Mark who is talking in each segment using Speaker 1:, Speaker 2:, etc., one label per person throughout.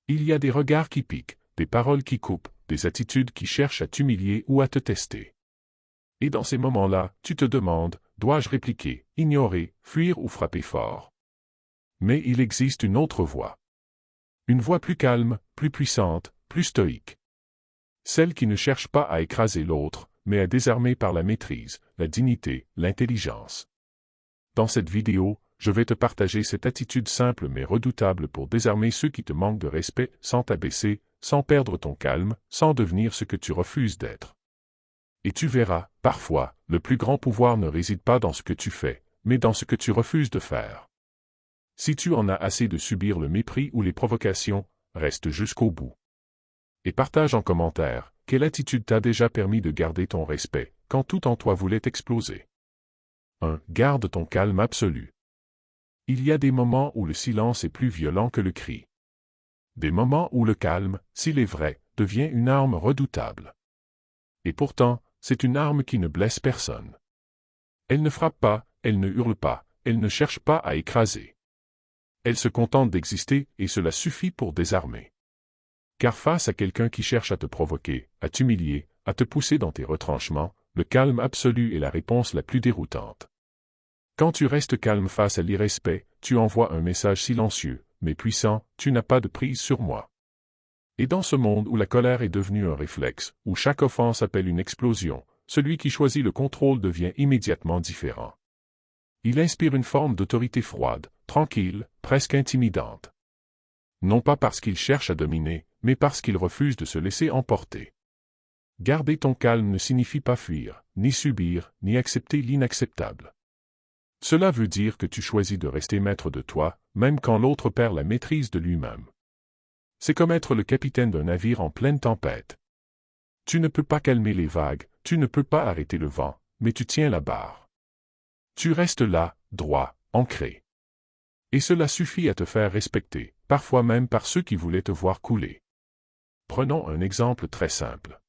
Speaker 1: Il y a des regards qui piquent, des paroles qui coupent, des attitudes qui cherchent à t'humilier ou à te tester. Et dans ces moments-là, tu te demandes, dois-je répliquer, ignorer, fuir ou frapper fort? Mais il existe une autre voie. Une voie plus calme, plus puissante, plus stoïque. Celle qui ne cherche pas à écraser l'autre, mais à désarmer par la maîtrise, la dignité, l'intelligence. Dans cette vidéo, je vais te partager cette attitude simple mais redoutable pour désarmer ceux qui te manquent de respect, sans t'abaisser, sans perdre ton calme, sans devenir ce que tu refuses d'être. Et tu verras, parfois, le plus grand pouvoir ne réside pas dans ce que tu fais, mais dans ce que tu refuses de faire. Si tu en as assez de subir le mépris ou les provocations, reste jusqu'au bout. Et partage en commentaire, quelle attitude t'a déjà permis de garder ton respect, quand tout en toi voulait exploser. 1. Garde ton calme absolu. Il y a des moments où le silence est plus violent que le cri. Des moments où le calme, s'il est vrai, devient une arme redoutable. Et pourtant, c'est une arme qui ne blesse personne. Elle ne frappe pas, elle ne hurle pas, elle ne cherche pas à écraser. Elle se contente d'exister et cela suffit pour désarmer. Car face à quelqu'un qui cherche à te provoquer, à t'humilier, à te pousser dans tes retranchements, le calme absolu est la réponse la plus déroutante. Quand tu restes calme face à l'irrespect, tu envoies un message silencieux, mais puissant, tu n'as pas de prise sur moi. Et dans ce monde où la colère est devenue un réflexe, où chaque offense appelle une explosion, celui qui choisit le contrôle devient immédiatement différent. Il inspire une forme d'autorité froide, tranquille, presque intimidante. Non pas parce qu'il cherche à dominer, mais parce qu'il refuse de se laisser emporter. Garder ton calme ne signifie pas fuir, ni subir, ni accepter l'inacceptable. Cela veut dire que tu choisis de rester maître de toi, même quand l'autre perd la maîtrise de lui-même. C'est comme être le capitaine d'un navire en pleine tempête. Tu ne peux pas calmer les vagues, tu ne peux pas arrêter le vent, mais tu tiens la barre. Tu restes là, droit, ancré. Et cela suffit à te faire respecter, parfois même par ceux qui voulaient te voir couler. Prenons un exemple très simple.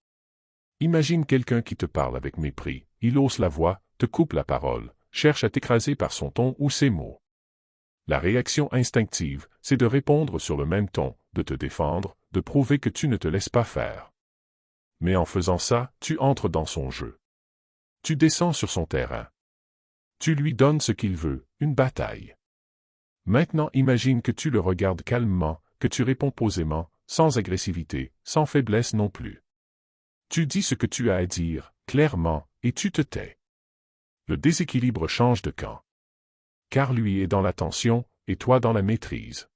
Speaker 1: Imagine quelqu'un qui te parle avec mépris, il hausse la voix, te coupe la parole, cherche à t'écraser par son ton ou ses mots. La réaction instinctive, c'est de répondre sur le même ton, de te défendre, de prouver que tu ne te laisses pas faire. Mais en faisant ça, tu entres dans son jeu. Tu descends sur son terrain. Tu lui donnes ce qu'il veut, une bataille. Maintenant imagine que tu le regardes calmement, que tu réponds posément, sans agressivité, sans faiblesse non plus. Tu dis ce que tu as à dire, clairement, et tu te tais. Le déséquilibre change de camp. Car lui est dans la tension, et toi dans la maîtrise.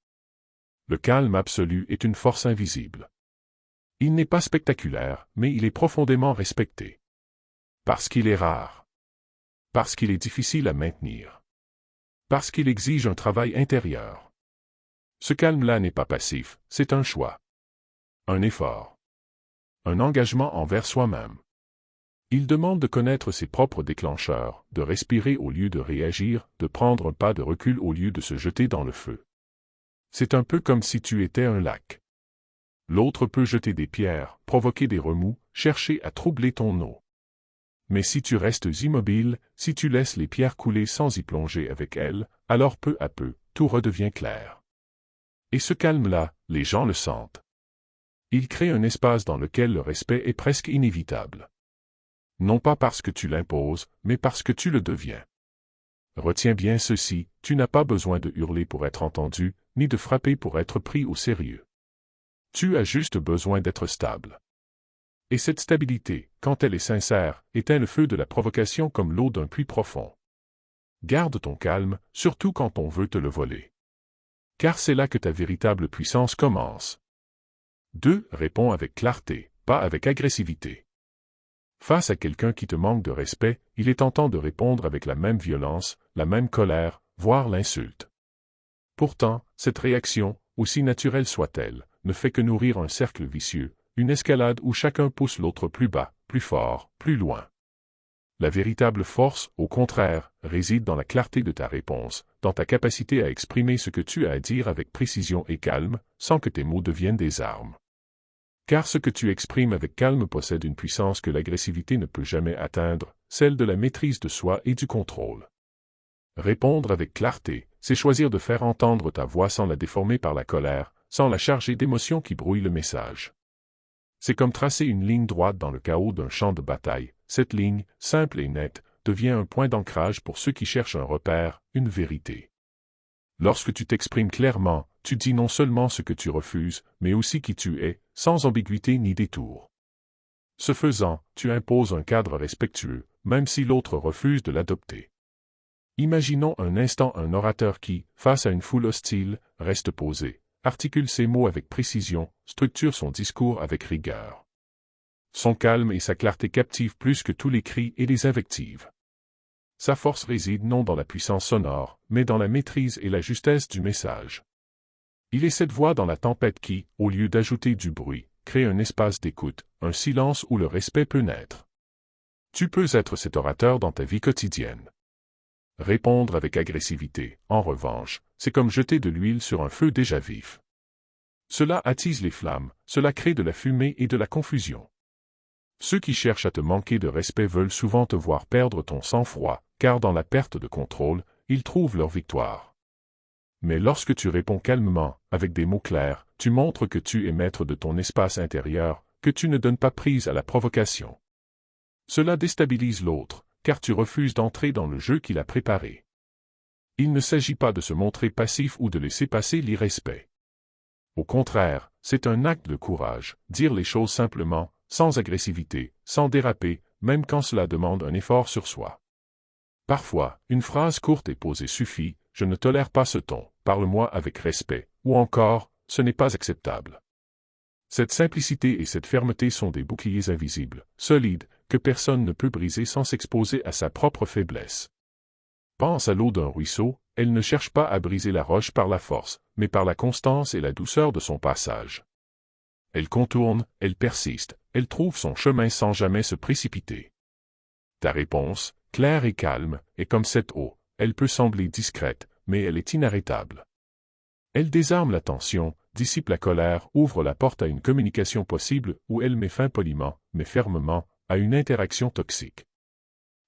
Speaker 1: Le calme absolu est une force invisible. Il n'est pas spectaculaire, mais il est profondément respecté. Parce qu'il est rare. Parce qu'il est difficile à maintenir. Parce qu'il exige un travail intérieur. Ce calme-là n'est pas passif, c'est un choix. Un effort. Un engagement envers soi-même. Il demande de connaître ses propres déclencheurs, de respirer au lieu de réagir, de prendre un pas de recul au lieu de se jeter dans le feu. C'est un peu comme si tu étais un lac. L'autre peut jeter des pierres, provoquer des remous, chercher à troubler ton eau. Mais si tu restes immobile, si tu laisses les pierres couler sans y plonger avec elles, alors peu à peu, tout redevient clair. Et ce calme-là, les gens le sentent. Il crée un espace dans lequel le respect est presque inévitable. Non pas parce que tu l'imposes, mais parce que tu le deviens. Retiens bien ceci, tu n'as pas besoin de hurler pour être entendu, ni de frapper pour être pris au sérieux. Tu as juste besoin d'être stable. Et cette stabilité, quand elle est sincère, éteint le feu de la provocation comme l'eau d'un puits profond. Garde ton calme, surtout quand on veut te le voler. Car c'est là que ta véritable puissance commence. 2. Réponds avec clarté, pas avec agressivité. Face à quelqu'un qui te manque de respect, il est tentant de répondre avec la même violence, la même colère, voire l'insulte. Pourtant, cette réaction, aussi naturelle soit-elle, ne fait que nourrir un cercle vicieux, une escalade où chacun pousse l'autre plus bas, plus fort, plus loin. La véritable force, au contraire, réside dans la clarté de ta réponse, dans ta capacité à exprimer ce que tu as à dire avec précision et calme, sans que tes mots deviennent des armes. Car ce que tu exprimes avec calme possède une puissance que l'agressivité ne peut jamais atteindre, celle de la maîtrise de soi et du contrôle. Répondre avec clarté, c'est choisir de faire entendre ta voix sans la déformer par la colère, sans la charger d'émotions qui brouillent le message. C'est comme tracer une ligne droite dans le chaos d'un champ de bataille. Cette ligne, simple et nette, devient un point d'ancrage pour ceux qui cherchent un repère, une vérité. Lorsque tu t'exprimes clairement, tu dis non seulement ce que tu refuses, mais aussi qui tu es, sans ambiguïté ni détour. Ce faisant, tu imposes un cadre respectueux, même si l'autre refuse de l'adopter. Imaginons un instant un orateur qui, face à une foule hostile, reste posé, articule ses mots avec précision, structure son discours avec rigueur. Son calme et sa clarté captivent plus que tous les cris et les invectives. Sa force réside non dans la puissance sonore, mais dans la maîtrise et la justesse du message. Il est cette voix dans la tempête qui, au lieu d'ajouter du bruit, crée un espace d'écoute, un silence où le respect peut naître. Tu peux être cet orateur dans ta vie quotidienne. Répondre avec agressivité, en revanche, c'est comme jeter de l'huile sur un feu déjà vif. Cela attise les flammes, cela crée de la fumée et de la confusion. Ceux qui cherchent à te manquer de respect veulent souvent te voir perdre ton sang-froid, car dans la perte de contrôle, ils trouvent leur victoire. Mais lorsque tu réponds calmement, avec des mots clairs, tu montres que tu es maître de ton espace intérieur, que tu ne donnes pas prise à la provocation. Cela déstabilise l'autre, car tu refuses d'entrer dans le jeu qu'il a préparé. Il ne s'agit pas de se montrer passif ou de laisser passer l'irrespect. Au contraire, c'est un acte de courage, dire les choses simplement, sans agressivité, sans déraper, même quand cela demande un effort sur soi. Parfois, une phrase courte et posée suffit, « Je ne tolère pas ce ton, parle-moi avec respect » ou encore « Ce n'est pas acceptable ». Cette simplicité et cette fermeté sont des boucliers invisibles, solides, que personne ne peut briser sans s'exposer à sa propre faiblesse. Pense à l'eau d'un ruisseau, elle ne cherche pas à briser la roche par la force, mais par la constance et la douceur de son passage. Elle contourne, elle persiste, elle trouve son chemin sans jamais se précipiter. Ta réponse, claire et calme, est comme cette eau, elle peut sembler discrète, mais elle est inarrêtable. Elle désarme la tension, dissipe la colère, ouvre la porte à une communication possible où elle met fin poliment, mais fermement, à une interaction toxique.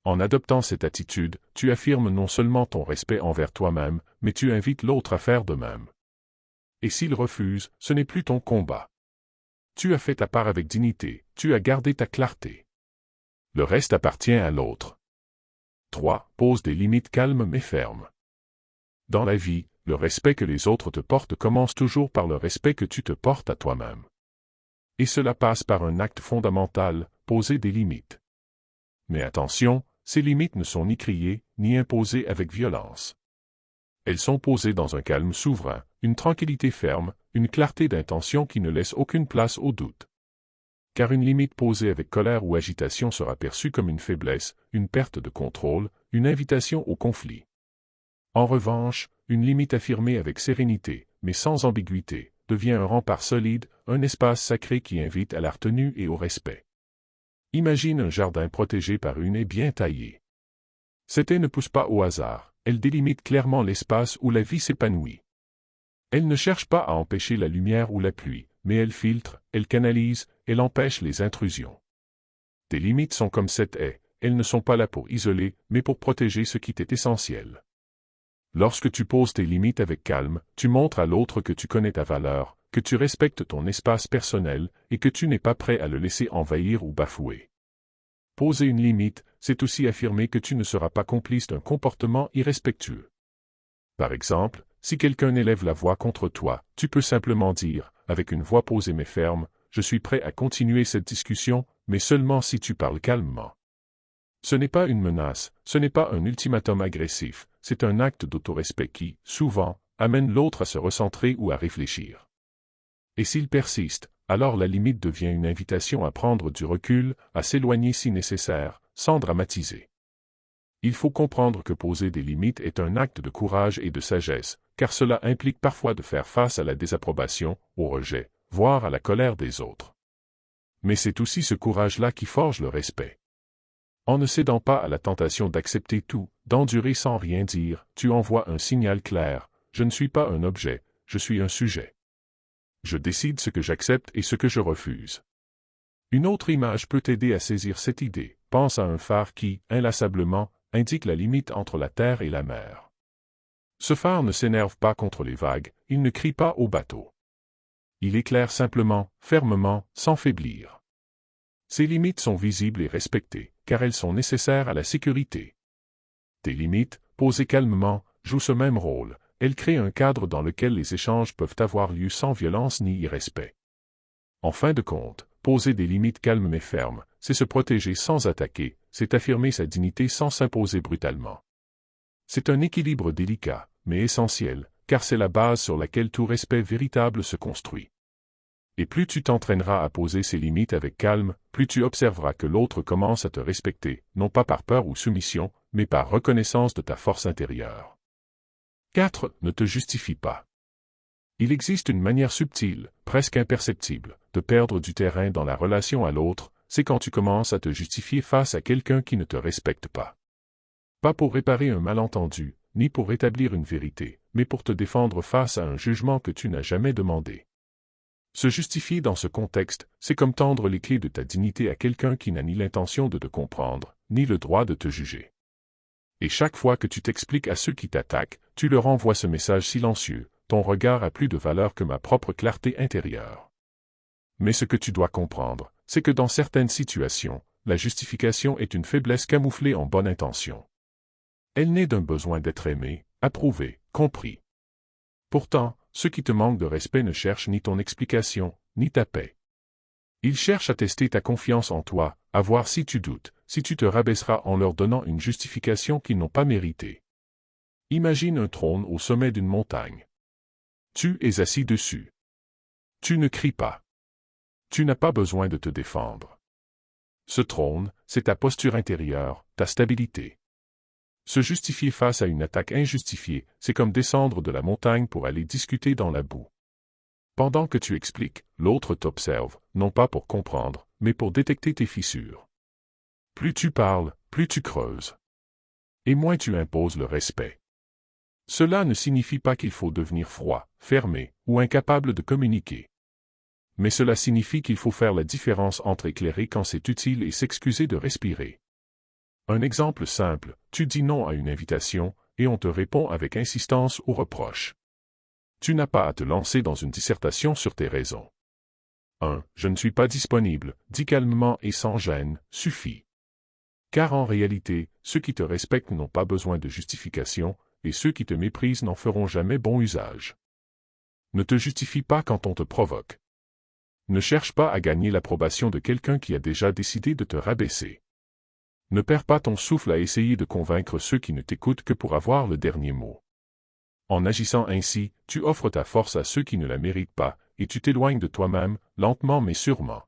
Speaker 1: En adoptant cette attitude, tu affirmes non seulement ton respect envers toi-même, mais tu invites l'autre à faire de même. Et s'il refuse, ce n'est plus ton combat. Tu as fait ta part avec dignité, tu as gardé ta clarté. Le reste appartient à l'autre. 3. Pose des limites calmes mais fermes. Dans la vie, le respect que les autres te portent commence toujours par le respect que tu te portes à toi-même. Et cela passe par un acte fondamental, poser des limites. Mais attention, ces limites ne sont ni criées, ni imposées avec violence. Elles sont posées dans un calme souverain, une tranquillité ferme, une clarté d'intention qui ne laisse aucune place au doute. Car une limite posée avec colère ou agitation sera perçue comme une faiblesse, une perte de contrôle, une invitation au conflit. En revanche, une limite affirmée avec sérénité, mais sans ambiguïté, devient un rempart solide, un espace sacré qui invite à la retenue et au respect. Imagine un jardin protégé par une haie bien taillée. Cette haie ne pousse pas au hasard, elle délimite clairement l'espace où la vie s'épanouit. Elle ne cherche pas à empêcher la lumière ou la pluie, mais elle filtre, elle canalise, elle empêche les intrusions. Tes limites sont comme cette haie, elles ne sont pas là pour isoler, mais pour protéger ce qui t'est essentiel. Lorsque tu poses tes limites avec calme, tu montres à l'autre que tu connais ta valeur, que tu respectes ton espace personnel et que tu n'es pas prêt à le laisser envahir ou bafouer. Poser une limite, c'est aussi affirmer que tu ne seras pas complice d'un comportement irrespectueux. Par exemple, si quelqu'un élève la voix contre toi, tu peux simplement dire, avec une voix posée mais ferme, « Je suis prêt à continuer cette discussion, mais seulement si tu parles calmement. » Ce n'est pas une menace, ce n'est pas un ultimatum agressif, c'est un acte d'autorespect qui, souvent, amène l'autre à se recentrer ou à réfléchir. Et s'il persiste, alors la limite devient une invitation à prendre du recul, à s'éloigner si nécessaire, sans dramatiser. Il faut comprendre que poser des limites est un acte de courage et de sagesse, car cela implique parfois de faire face à la désapprobation, au rejet, voire à la colère des autres. Mais c'est aussi ce courage-là qui forge le respect. En ne cédant pas à la tentation d'accepter tout, d'endurer sans rien dire, tu envoies un signal clair, je ne suis pas un objet, je suis un sujet. Je décide ce que j'accepte et ce que je refuse. Une autre image peut t'aider à saisir cette idée, pense à un phare qui, inlassablement, indique la limite entre la terre et la mer. Ce phare ne s'énerve pas contre les vagues, il ne crie pas au bateau. Il éclaire simplement, fermement, sans faiblir. Ses limites sont visibles et respectées, car elles sont nécessaires à la sécurité. Tes limites, posées calmement, jouent ce même rôle. Elles créent un cadre dans lequel les échanges peuvent avoir lieu sans violence ni irrespect. En fin de compte, poser des limites calmes mais fermes, c'est se protéger sans attaquer, c'est affirmer sa dignité sans s'imposer brutalement. C'est un équilibre délicat, mais essentiel, car c'est la base sur laquelle tout respect véritable se construit. Et plus tu t'entraîneras à poser ces limites avec calme, plus tu observeras que l'autre commence à te respecter, non pas par peur ou soumission, mais par reconnaissance de ta force intérieure. 4. Ne te justifie pas. Il existe une manière subtile, presque imperceptible, de perdre du terrain dans la relation à l'autre, c'est quand tu commences à te justifier face à quelqu'un qui ne te respecte pas. Pas pour réparer un malentendu, ni pour rétablir une vérité, mais pour te défendre face à un jugement que tu n'as jamais demandé. Se justifier dans ce contexte, c'est comme tendre les clés de ta dignité à quelqu'un qui n'a ni l'intention de te comprendre, ni le droit de te juger. Et chaque fois que tu t'expliques à ceux qui t'attaquent, tu leur envoies ce message silencieux: ton regard a plus de valeur que ma propre clarté intérieure. Mais ce que tu dois comprendre, c'est que dans certaines situations, la justification est une faiblesse camouflée en bonne intention. Elle naît d'un besoin d'être aimé, approuvé, compris. Pourtant, ceux qui te manquent de respect ne cherchent ni ton explication, ni ta paix. Ils cherchent à tester ta confiance en toi, à voir si tu doutes, si tu te rabaisseras en leur donnant une justification qu'ils n'ont pas méritée. Imagine un trône au sommet d'une montagne. Tu es assis dessus. Tu ne cries pas. Tu n'as pas besoin de te défendre. Ce trône, c'est ta posture intérieure, ta stabilité. Se justifier face à une attaque injustifiée, c'est comme descendre de la montagne pour aller discuter dans la boue. Pendant que tu expliques, l'autre t'observe, non pas pour comprendre, mais pour détecter tes fissures. Plus tu parles, plus tu creuses. Et moins tu imposes le respect. Cela ne signifie pas qu'il faut devenir froid, fermé, ou incapable de communiquer. Mais cela signifie qu'il faut faire la différence entre éclairer quand c'est utile et s'excuser de respirer. Un exemple simple, tu dis non à une invitation, et on te répond avec insistance ou reproche. Tu n'as pas à te lancer dans une dissertation sur tes raisons. 1. Je ne suis pas disponible, dis calmement et sans gêne, suffit. Car en réalité, ceux qui te respectent n'ont pas besoin de justification, et ceux qui te méprisent n'en feront jamais bon usage. Ne te justifie pas quand on te provoque. Ne cherche pas à gagner l'approbation de quelqu'un qui a déjà décidé de te rabaisser. Ne perds pas ton souffle à essayer de convaincre ceux qui ne t'écoutent que pour avoir le dernier mot. En agissant ainsi, tu offres ta force à ceux qui ne la méritent pas, et tu t'éloignes de toi-même, lentement mais sûrement.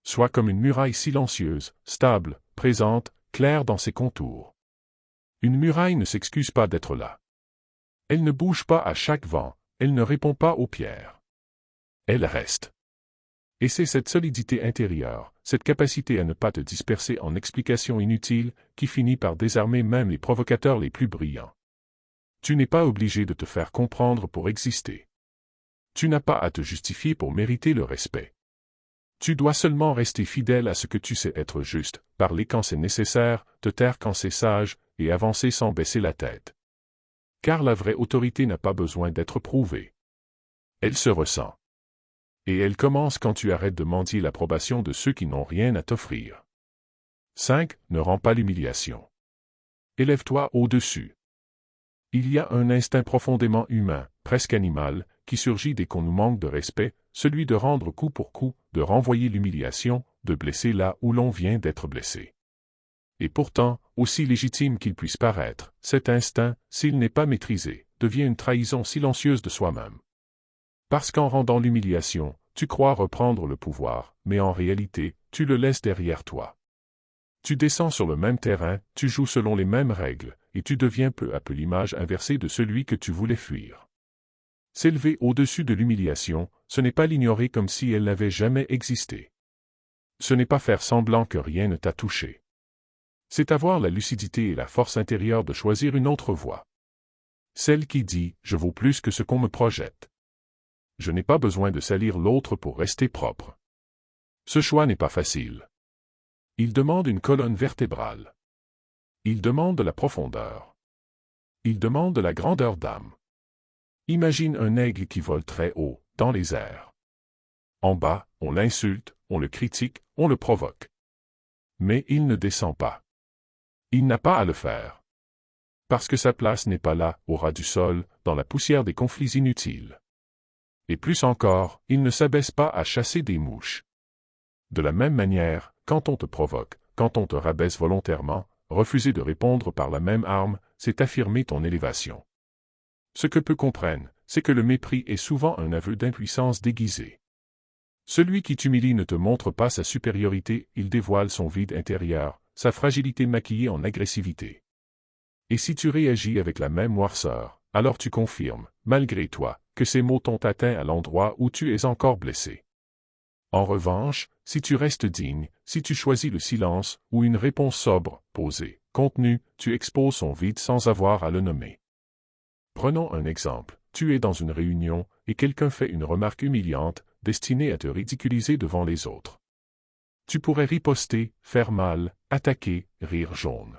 Speaker 1: Sois comme une muraille silencieuse, stable, présente, claire dans ses contours. Une muraille ne s'excuse pas d'être là. Elle ne bouge pas à chaque vent, elle ne répond pas aux pierres. Elle reste. Et c'est cette solidité intérieure, cette capacité à ne pas te disperser en explications inutiles, qui finit par désarmer même les provocateurs les plus brillants. Tu n'es pas obligé de te faire comprendre pour exister. Tu n'as pas à te justifier pour mériter le respect. Tu dois seulement rester fidèle à ce que tu sais être juste, parler quand c'est nécessaire, te taire quand c'est sage, et avancer sans baisser la tête. Car la vraie autorité n'a pas besoin d'être prouvée. Elle se ressent. Et elle commence quand tu arrêtes de mendier l'approbation de ceux qui n'ont rien à t'offrir. 5. Ne rends pas l'humiliation. Élève-toi au-dessus. Il y a un instinct profondément humain, presque animal, qui surgit dès qu'on nous manque de respect, celui de rendre coup pour coup, de renvoyer l'humiliation, de blesser là où l'on vient d'être blessé. Et pourtant, aussi légitime qu'il puisse paraître, cet instinct, s'il n'est pas maîtrisé, devient une trahison silencieuse de soi-même. Parce qu'en rendant l'humiliation, tu crois reprendre le pouvoir, mais en réalité, tu le laisses derrière toi. Tu descends sur le même terrain, tu joues selon les mêmes règles, et tu deviens peu à peu l'image inversée de celui que tu voulais fuir. S'élever au-dessus de l'humiliation, ce n'est pas l'ignorer comme si elle n'avait jamais existé. Ce n'est pas faire semblant que rien ne t'a touché. C'est avoir la lucidité et la force intérieure de choisir une autre voie. Celle qui dit « Je vaux plus que ce qu'on me projette ». Je n'ai pas besoin de salir l'autre pour rester propre. Ce choix n'est pas facile. Il demande une colonne vertébrale. Il demande de la profondeur. Il demande de la grandeur d'âme. Imagine un aigle qui vole très haut, dans les airs. En bas, on l'insulte, on le critique, on le provoque. Mais il ne descend pas. Il n'a pas à le faire. Parce que sa place n'est pas là, au ras du sol, dans la poussière des conflits inutiles. Et plus encore, il ne s'abaisse pas à chasser des mouches. De la même manière, quand on te provoque, quand on te rabaisse volontairement, refuser de répondre par la même arme, c'est affirmer ton élévation. Ce que peu comprennent, c'est que le mépris est souvent un aveu d'impuissance déguisé. Celui qui t'humilie ne te montre pas sa supériorité, il dévoile son vide intérieur, sa fragilité maquillée en agressivité. Et si tu réagis avec la même noirceur, alors tu confirmes, malgré toi, que ces mots t'ont atteint à l'endroit où tu es encore blessé. En revanche, si tu restes digne, si tu choisis le silence ou une réponse sobre, posée, contenue, tu exposes son vide sans avoir à le nommer. Prenons un exemple. Tu es dans une réunion et quelqu'un fait une remarque humiliante, destinée à te ridiculiser devant les autres. Tu pourrais riposter, faire mal, attaquer, rire jaune.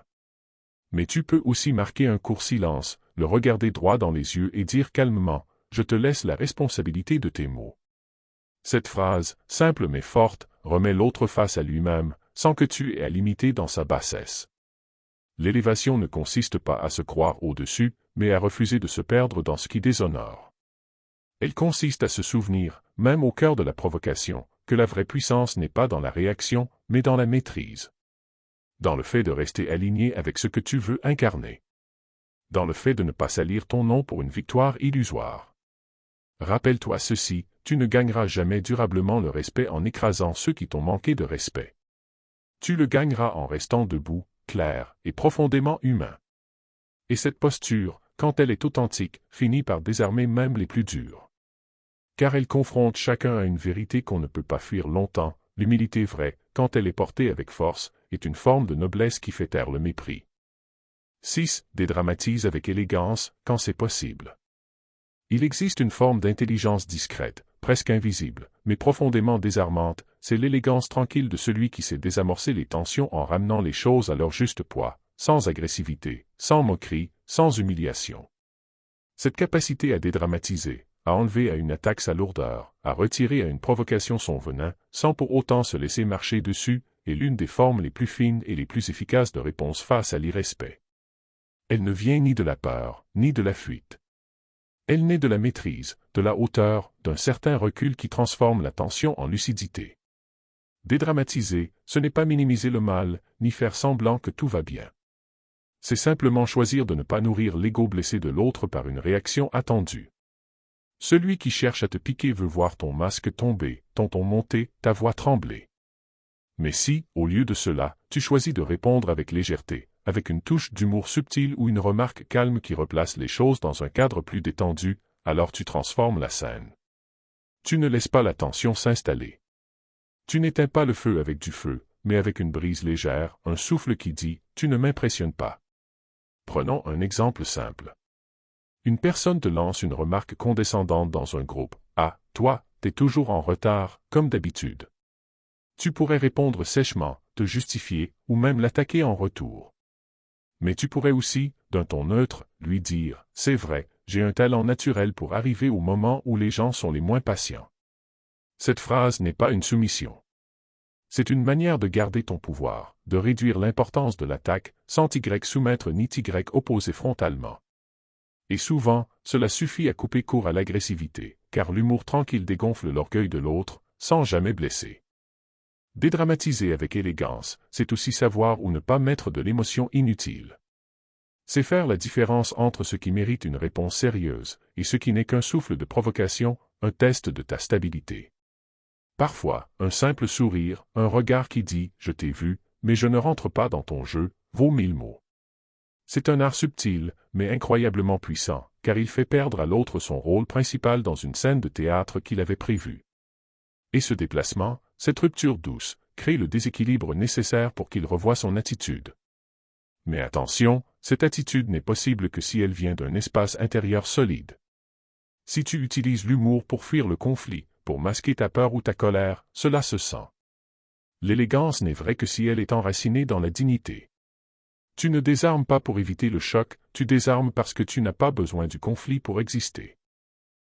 Speaker 1: Mais tu peux aussi marquer un court silence, le regarder droit dans les yeux et dire calmement « Je te laisse la responsabilité de tes mots ». Cette phrase, simple mais forte, remet l'autre face à lui-même, sans que tu aies à l'imiter dans sa bassesse. L'élévation ne consiste pas à se croire au-dessus, mais à refuser de se perdre dans ce qui déshonore. Elle consiste à se souvenir, même au cœur de la provocation, que la vraie puissance n'est pas dans la réaction, mais dans la maîtrise. Dans le fait de rester aligné avec ce que tu veux incarner. Dans le fait de ne pas salir ton nom pour une victoire illusoire. Rappelle-toi ceci, tu ne gagneras jamais durablement le respect en écrasant ceux qui t'ont manqué de respect. Tu le gagneras en restant debout, clair et profondément humain. Et cette posture, quand elle est authentique, finit par désarmer même les plus durs. Car elle confronte chacun à une vérité qu'on ne peut pas fuir longtemps, l'humilité vraie, quand elle est portée avec force, est une forme de noblesse qui fait taire le mépris. 6. Dédramatise avec élégance, quand c'est possible. Il existe une forme d'intelligence discrète, presque invisible, mais profondément désarmante, c'est l'élégance tranquille de celui qui sait désamorcer les tensions en ramenant les choses à leur juste poids, sans agressivité, sans moquerie, sans humiliation. Cette capacité à dédramatiser, à enlever à une attaque sa lourdeur, à retirer à une provocation son venin, sans pour autant se laisser marcher dessus, est l'une des formes les plus fines et les plus efficaces de réponse face à l'irrespect. Elle ne vient ni de la peur, ni de la fuite. Elle naît de la maîtrise, de la hauteur, d'un certain recul qui transforme la tension en lucidité. Dédramatiser, ce n'est pas minimiser le mal, ni faire semblant que tout va bien. C'est simplement choisir de ne pas nourrir l'ego blessé de l'autre par une réaction attendue. Celui qui cherche à te piquer veut voir ton masque tomber, ton ton monter, ta voix trembler. Mais si, au lieu de cela, tu choisis de répondre avec légèreté, avec une touche d'humour subtil ou une remarque calme qui replace les choses dans un cadre plus détendu, alors tu transformes la scène. Tu ne laisses pas la tension s'installer. Tu n'éteins pas le feu avec du feu, mais avec une brise légère, un souffle qui dit « Tu ne m'impressionnes pas ». Prenons un exemple simple. Une personne te lance une remarque condescendante dans un groupe. « Ah, toi, t'es toujours en retard, comme d'habitude. » Tu pourrais répondre sèchement, te justifier, ou même l'attaquer en retour. Mais tu pourrais aussi, d'un ton neutre, lui dire « C'est vrai, j'ai un talent naturel pour arriver au moment où les gens sont les moins patients. » Cette phrase n'est pas une soumission. C'est une manière de garder ton pouvoir, de réduire l'importance de l'attaque, sans t'y soumettre ni t'y opposer frontalement. Et souvent, cela suffit à couper court à l'agressivité, car l'humour tranquille dégonfle l'orgueil de l'autre, sans jamais blesser. Dédramatiser avec élégance, c'est aussi savoir où ne pas mettre de l'émotion inutile. C'est faire la différence entre ce qui mérite une réponse sérieuse et ce qui n'est qu'un souffle de provocation, un test de ta stabilité. Parfois, un simple sourire, un regard qui dit « Je t'ai vu, mais je ne rentre pas dans ton jeu » vaut 1000 mots. C'est un art subtil, mais incroyablement puissant, car il fait perdre à l'autre son rôle principal dans une scène de théâtre qu'il avait prévue. Et ce déplacement, cette rupture douce, crée le déséquilibre nécessaire pour qu'il revoie son attitude. Mais attention, cette attitude n'est possible que si elle vient d'un espace intérieur solide. Si tu utilises l'humour pour fuir le conflit, pour masquer ta peur ou ta colère, cela se sent. L'élégance n'est vraie que si elle est enracinée dans la dignité. Tu ne désarmes pas pour éviter le choc, tu désarmes parce que tu n'as pas besoin du conflit pour exister.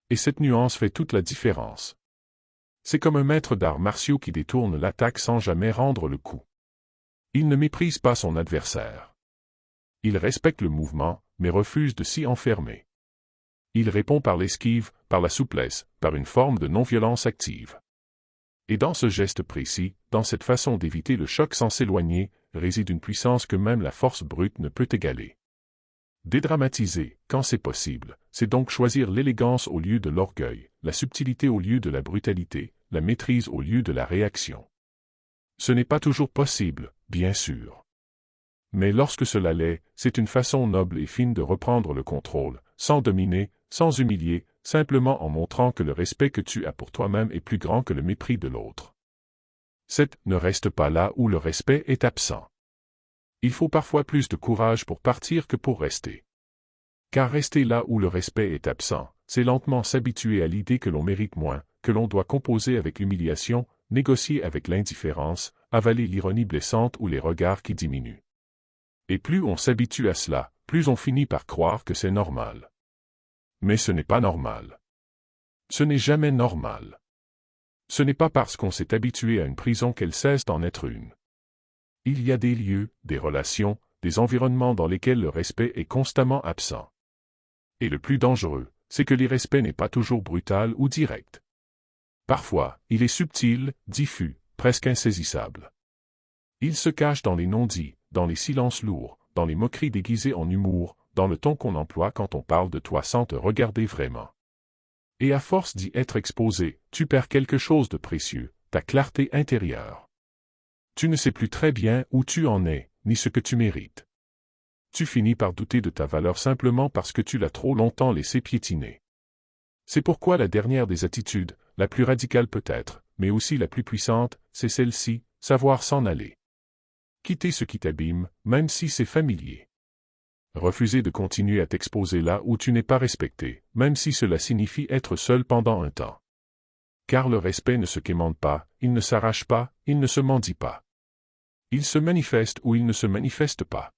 Speaker 1: Et cette nuance fait toute la différence. C'est comme un maître d'arts martiaux qui détourne l'attaque sans jamais rendre le coup. Il ne méprise pas son adversaire. Il respecte le mouvement, mais refuse de s'y enfermer. Il répond par l'esquive, par la souplesse, par une forme de non-violence active. Et dans ce geste précis, dans cette façon d'éviter le choc sans s'éloigner, réside une puissance que même la force brute ne peut égaler. Dédramatiser, quand c'est possible, c'est donc choisir l'élégance au lieu de l'orgueil, la subtilité au lieu de la brutalité, la maîtrise au lieu de la réaction. Ce n'est pas toujours possible, bien sûr. Mais lorsque cela l'est, c'est une façon noble et fine de reprendre le contrôle, sans dominer, sans humilier, simplement en montrant que le respect que tu as pour toi-même est plus grand que le mépris de l'autre. 7. Ne reste pas là où le respect est absent. Il faut parfois plus de courage pour partir que pour rester. Car rester là où le respect est absent, c'est lentement s'habituer à l'idée que l'on mérite moins, que l'on doit composer avec l'humiliation, négocier avec l'indifférence, avaler l'ironie blessante ou les regards qui diminuent. Et plus on s'habitue à cela, plus on finit par croire que c'est normal. Mais ce n'est pas normal. Ce n'est jamais normal. Ce n'est pas parce qu'on s'est habitué à une prison qu'elle cesse d'en être une. Il y a des lieux, des relations, des environnements dans lesquels le respect est constamment absent. Et le plus dangereux, c'est que l'irrespect n'est pas toujours brutal ou direct. Parfois, il est subtil, diffus, presque insaisissable. Il se cache dans les non-dits, dans les silences lourds, dans les moqueries déguisées en humour, dans le ton qu'on emploie quand on parle de toi sans te regarder vraiment. Et à force d'y être exposé, tu perds quelque chose de précieux, ta clarté intérieure. Tu ne sais plus très bien où tu en es, ni ce que tu mérites. Tu finis par douter de ta valeur simplement parce que tu l'as trop longtemps laissé piétiner. C'est pourquoi la dernière des attitudes, la plus radicale peut-être, mais aussi la plus puissante, c'est celle-ci, savoir s'en aller. Quitter ce qui t'abîme, même si c'est familier. Refuser de continuer à t'exposer là où tu n'es pas respecté, même si cela signifie être seul pendant un temps. Car le respect ne se quémande pas, il ne s'arrache pas, il ne se mendie pas. Il se manifeste ou il ne se manifeste pas.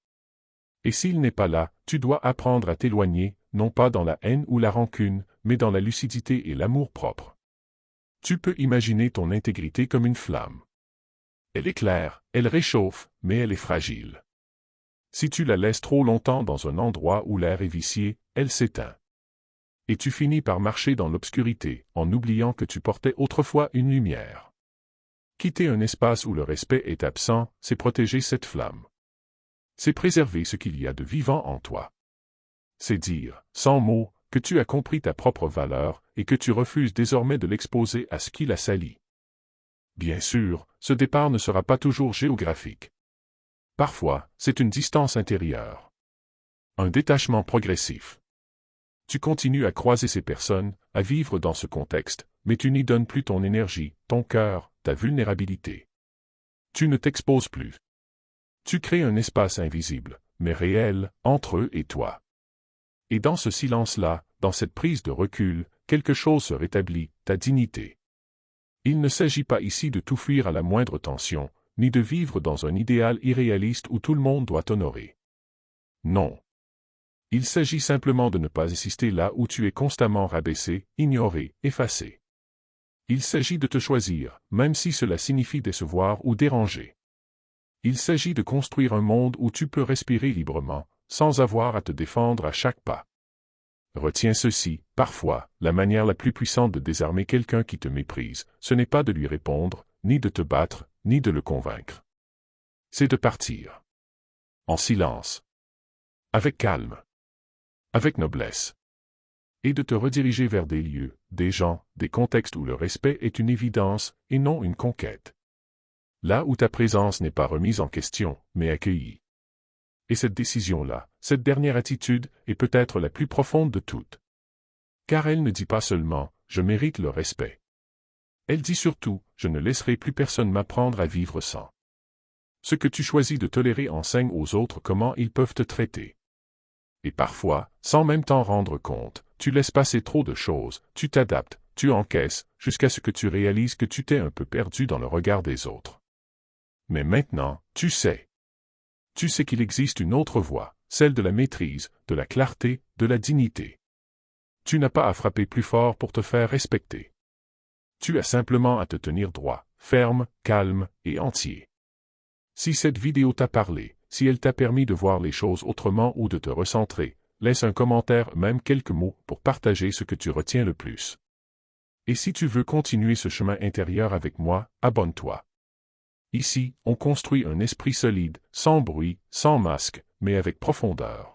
Speaker 1: Et s'il n'est pas là, tu dois apprendre à t'éloigner, non pas dans la haine ou la rancune, mais dans la lucidité et l'amour-propre. Tu peux imaginer ton intégrité comme une flamme. Elle éclaire, elle réchauffe, mais elle est fragile. Si tu la laisses trop longtemps dans un endroit où l'air est vicié, elle s'éteint. Et tu finis par marcher dans l'obscurité, en oubliant que tu portais autrefois une lumière. Quitter un espace où le respect est absent, c'est protéger cette flamme. C'est préserver ce qu'il y a de vivant en toi. C'est dire, sans mots, que tu as compris ta propre valeur et que tu refuses désormais de l'exposer à ce qui la salit. Bien sûr, ce départ ne sera pas toujours géographique. Parfois, c'est une distance intérieure. Un détachement progressif. Tu continues à croiser ces personnes, à vivre dans ce contexte, mais tu n'y donnes plus ton énergie, ton cœur, ta vulnérabilité. Tu ne t'exposes plus. Tu crées un espace invisible, mais réel, entre eux et toi. Et dans ce silence-là, dans cette prise de recul, quelque chose se rétablit, ta dignité. Il ne s'agit pas ici de tout fuir à la moindre tension, ni de vivre dans un idéal irréaliste où tout le monde doit t'honorer. Non. Il s'agit simplement de ne pas insister là où tu es constamment rabaissé, ignoré, effacé. Il s'agit de te choisir, même si cela signifie décevoir ou déranger. Il s'agit de construire un monde où tu peux respirer librement, sans avoir à te défendre à chaque pas. Retiens ceci, parfois, la manière la plus puissante de désarmer quelqu'un qui te méprise, ce n'est pas de lui répondre, ni de te battre, ni de le convaincre. C'est de partir. En silence. Avec calme. Avec noblesse. Et de te rediriger vers des lieux, des gens, des contextes où le respect est une évidence, et non une conquête. Là où ta présence n'est pas remise en question, mais accueillie. Et cette décision-là, cette dernière attitude, est peut-être la plus profonde de toutes. Car elle ne dit pas seulement « je mérite le respect ». Elle dit surtout « je ne laisserai plus personne m'apprendre à vivre sans ». Ce que tu choisis de tolérer enseigne aux autres comment ils peuvent te traiter. Et parfois, sans même t'en rendre compte, tu laisses passer trop de choses, tu t'adaptes, tu encaisses, jusqu'à ce que tu réalises que tu t'es un peu perdu dans le regard des autres. Mais maintenant, tu sais. Tu sais qu'il existe une autre voie, celle de la maîtrise, de la clarté, de la dignité. Tu n'as pas à frapper plus fort pour te faire respecter. Tu as simplement à te tenir droit, ferme, calme et entier. Si cette vidéo t'a parlé, si elle t'a permis de voir les choses autrement ou de te recentrer, laisse un commentaire, même quelques mots, pour partager ce que tu retiens le plus. Et si tu veux continuer ce chemin intérieur avec moi, abonne-toi. Ici, on construit un esprit solide, sans bruit, sans masque, mais avec profondeur.